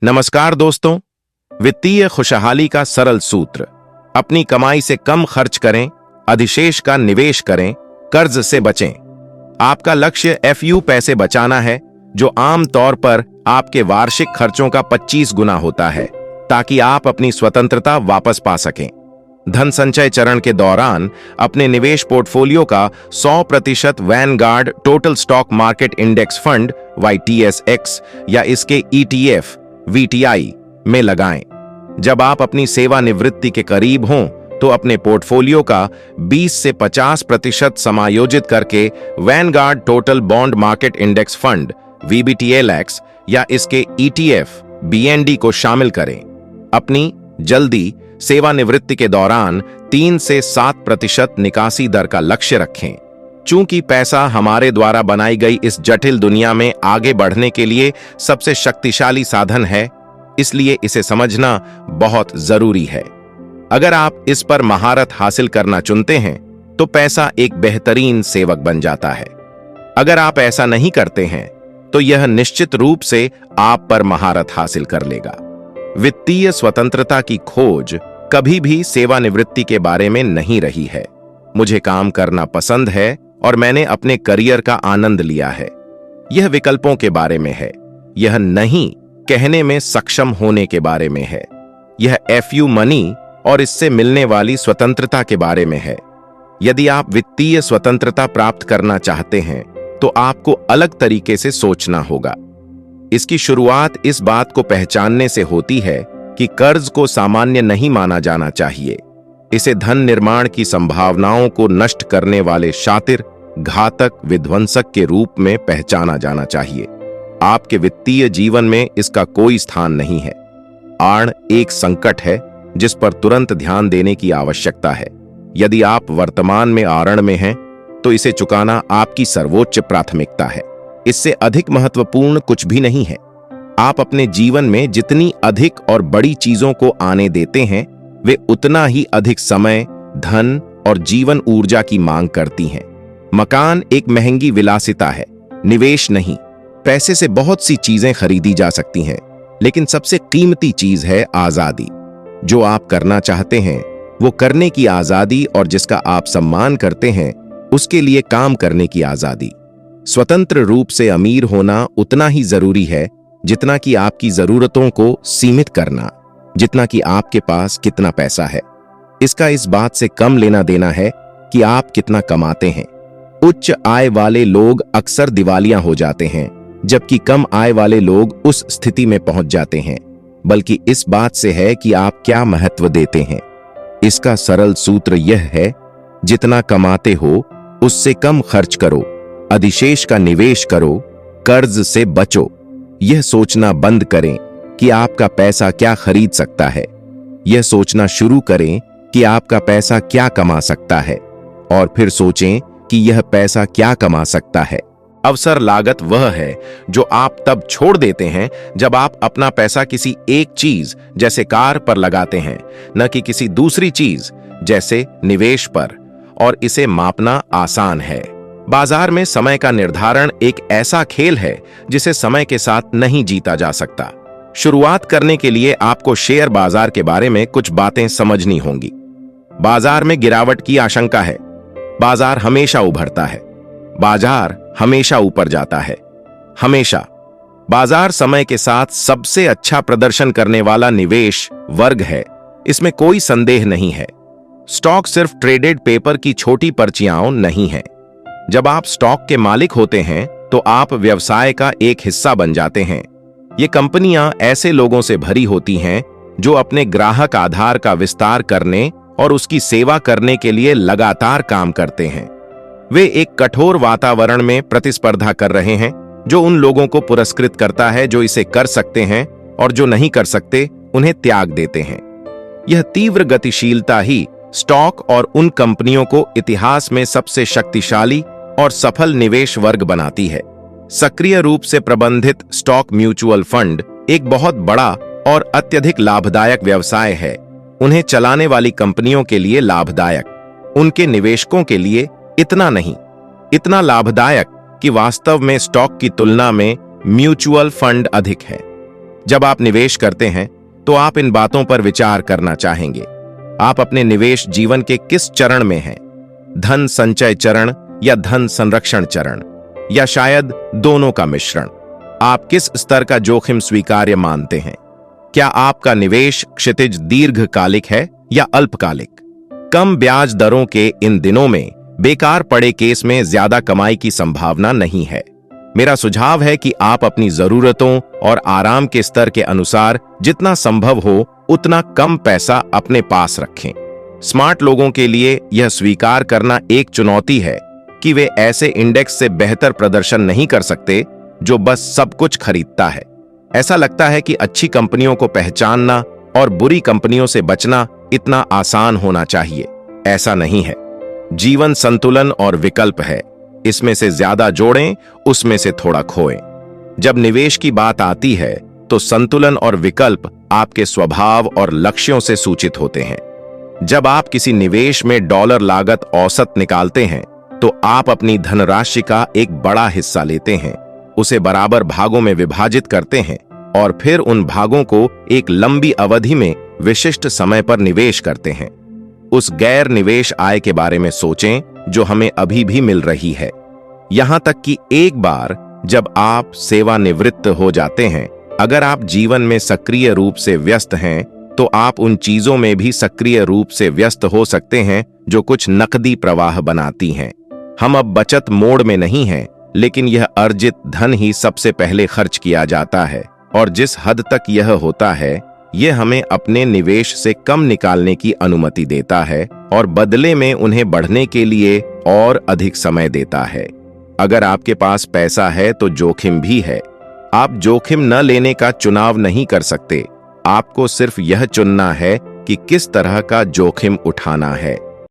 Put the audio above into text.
नमस्कार दोस्तों। वित्तीय खुशहाली का सरल सूत्र। अपनी कमाई से कम खर्च करें, अधिशेष का निवेश करें, कर्ज से बचें। आपका लक्ष्य एफयू पैसे बचाना है, जो आम तौर पर आपके वार्षिक खर्चों का 25 गुना होता है, ताकि आप अपनी स्वतंत्रता वापस पा सकें। धन संचय चरण के दौरान अपने निवेश पोर्टफोलियो का 100% Vanguard total stock market index fund YTSX या इसके ETF VTI में लगाएं। जब आप अपनी सेवानिवृत्ति के करीब हों तो अपने पोर्टफोलियो का 20 से 50% समायोजित करके Vanguard total bond market index fund VBTLX या इसके ETF BND को शामिल करें। अपनी जल्दी सेवानिवृत्ति के दौरान 3 से 7% निकासी दर का लक्ष्य रखें। चूंकि पैसा हमारे द्वारा बनाई गई इस जटिल दुनिया में आगे बढ़ने के लिए सबसे शक्तिशाली साधन है, इसलिए इसे समझना बहुत जरूरी है। अगर आप इस पर महारत हासिल करना चुनते हैं तो पैसा एक बेहतरीन सेवक बन जाता है। अगर आप ऐसा नहीं करते हैं तो यह निश्चित रूप से आप पर महारत हासिल कर लेगा। वित्तीय स्वतंत्रता की खोज कभी भी सेवानिवृत्ति के बारे में नहीं रही है। मुझे काम करना पसंद है और मैंने अपने करियर का आनंद लिया है। यह विकल्पों के बारे में है, यह नहीं कहने में सक्षम होने के बारे में है। यह एफयू मनी और इससे मिलने वाली स्वतंत्रता के बारे में है। यदि आप वित्तीय स्वतंत्रता प्राप्त करना चाहते हैं तो आपको अलग तरीके से सोचना होगा। इसकी शुरुआत इस बात को पहचानने से होती है कि कर्ज को सामान्य नहीं माना जाना चाहिए। इसे धन निर्माण की संभावनाओं को नष्ट करने वाले शातिर, घातक, विध्वंसक के रूप में पहचाना जाना चाहिए। आपके वित्तीय जीवन में इसका कोई स्थान नहीं है। आड़ एक संकट है जिस पर तुरंत ध्यान देने की आवश्यकता है। यदि आप वर्तमान में आरण में हैं तो इसे चुकाना आपकी सर्वोच्च प्राथमिकता है। इससे अधिक महत्वपूर्ण कुछ भी नहीं है। आप अपने जीवन में जितनी अधिक और बड़ी चीजों को आने देते हैं, वे उतना ही अधिक समय, धन और जीवन ऊर्जा की मांग करती हैं। मकान एक महंगी विलासिता है, निवेश नहीं। पैसे से बहुत सी चीजें खरीदी जा सकती हैं, लेकिन सबसे कीमती चीज है आजादी। जो आप करना चाहते हैं वो करने की आजादी और जिसका आप सम्मान करते हैं उसके लिए काम करने की आजादी। स्वतंत्र रूप से अमीर होना उतना ही जरूरी है जितना कि आपकी जरूरतों को सीमित करना, जितना कि आपके पास कितना पैसा है। इसका इस बात से कम लेना देना है कि आप कितना कमाते हैं। उच्च आय वाले लोग अक्सर दिवालिया हो जाते हैं, जबकि कम आय वाले लोग उस स्थिति में पहुंच जाते हैं। बल्कि इस बात से है कि आप क्या महत्व देते हैं। इसका सरल सूत्र यह है, जितना कमाते हो उससे कम खर्च करो, अधिशेष का निवेश करो, कर्ज से बचो। यह सोचना बंद करें कि आपका पैसा क्या खरीद सकता है। यह सोचना शुरू करें कि आपका पैसा क्या कमा सकता है, और फिर सोचें कि यह पैसा क्या कमा सकता है। अवसर लागत वह है जो आप तब छोड़ देते हैं जब आप अपना पैसा किसी एक चीज जैसे कार पर लगाते हैं, न कि किसी दूसरी चीज जैसे निवेश पर। और इसे मापना आसान है। बाजार में समय का निर्धारण एक ऐसा खेल है जिसे समय के साथ नहीं जीता जा सकता। शुरुआत करने के लिए आपको शेयर बाजार के बारे में कुछ बातें समझनी होंगी। बाजार में गिरावट की आशंका है। बाजार हमेशा उभरता है। बाजार हमेशा ऊपर जाता है, हमेशा। बाजार समय के साथ सबसे अच्छा प्रदर्शन करने वाला निवेश वर्ग है, इसमें कोई संदेह नहीं है। स्टॉक सिर्फ ट्रेडेड पेपर की छोटी पर्चियां नहीं है। जब आप स्टॉक के मालिक होते हैं तो आप व्यवसाय का एक हिस्सा बन जाते हैं। ये कंपनियां ऐसे लोगों से भरी होती हैं जो अपने ग्राहक आधार का विस्तार करने और उसकी सेवा करने के लिए लगातार काम करते हैं। वे एक कठोर वातावरण में प्रतिस्पर्धा कर रहे हैं जो उन लोगों को पुरस्कृत करता है जो इसे कर सकते हैं, और जो नहीं कर सकते उन्हें त्याग देते हैं। यह तीव्र गतिशीलता ही स्टॉक और उन कंपनियों को इतिहास में सबसे शक्तिशाली और सफल निवेश वर्ग बनाती है। सक्रिय रूप से प्रबंधित स्टॉक म्यूचुअल फंड एक बहुत बड़ा और अत्यधिक लाभदायक व्यवसाय है। उन्हें चलाने वाली कंपनियों के लिए लाभदायक, उनके निवेशकों के लिए इतना नहीं। इतना लाभदायक कि वास्तव में स्टॉक की तुलना में म्यूचुअल फंड अधिक है। जब आप निवेश करते हैं तो आप इन बातों पर विचार करना चाहेंगे। आप अपने निवेश जीवन के किस चरण में हैं? धन संचय चरण या धन संरक्षण चरण, या शायद दोनों का मिश्रण? आप किस स्तर का जोखिम स्वीकार्य मानते हैं? क्या आपका निवेश क्षितिज दीर्घकालिक है या अल्पकालिक? कम ब्याज दरों के इन दिनों में बेकार पड़े केस में ज्यादा कमाई की संभावना नहीं है। मेरा सुझाव है कि आप अपनी जरूरतों और आराम के स्तर के अनुसार जितना संभव हो उतना कम पैसा अपने पास रखें। स्मार्ट लोगों के लिए यह स्वीकार करना एक चुनौती है कि वे ऐसे इंडेक्स से बेहतर प्रदर्शन नहीं कर सकते जो बस सब कुछ खरीदता है। ऐसा लगता है कि अच्छी कंपनियों को पहचानना और बुरी कंपनियों से बचना इतना आसान होना चाहिए। ऐसा नहीं है। जीवन संतुलन और विकल्प है। इसमें से ज्यादा जोड़ें, उसमें से थोड़ा खोएं। जब निवेश की बात आती है तो संतुलन और विकल्प आपके स्वभाव और लक्ष्यों से सूचित होते हैं। जब आप किसी निवेश में डॉलर लागत औसत निकालते हैं तो आप अपनी धनराशि का एक बड़ा हिस्सा लेते हैं, उसे बराबर भागों में विभाजित करते हैं और फिर उन भागों को एक लंबी अवधि में विशिष्ट समय पर निवेश करते हैं। उस गैर निवेश आय के बारे में सोचें जो हमें अभी भी मिल रही है। यहां तक कि एक बार जब आप सेवानिवृत्त हो जाते हैं, अगर आप जीवन में सक्रिय रूप से व्यस्त हैं तो आप उन चीजों में भी सक्रिय रूप से व्यस्त हो सकते हैं जो कुछ नकदी प्रवाह बनाती हैं। हम अब बचत मोड में नहीं हैं, लेकिन यह अर्जित धन ही सबसे पहले खर्च किया जाता है, और जिस हद तक यह होता है यह हमें अपने निवेश से कम निकालने की अनुमति देता है और बदले में उन्हें बढ़ने के लिए और अधिक समय देता है। अगर आपके पास पैसा है तो जोखिम भी है। आप जोखिम न लेने का चुनाव नहीं कर सकते। आपको सिर्फ यह चुनना है कि किस तरह का जोखिम उठाना है।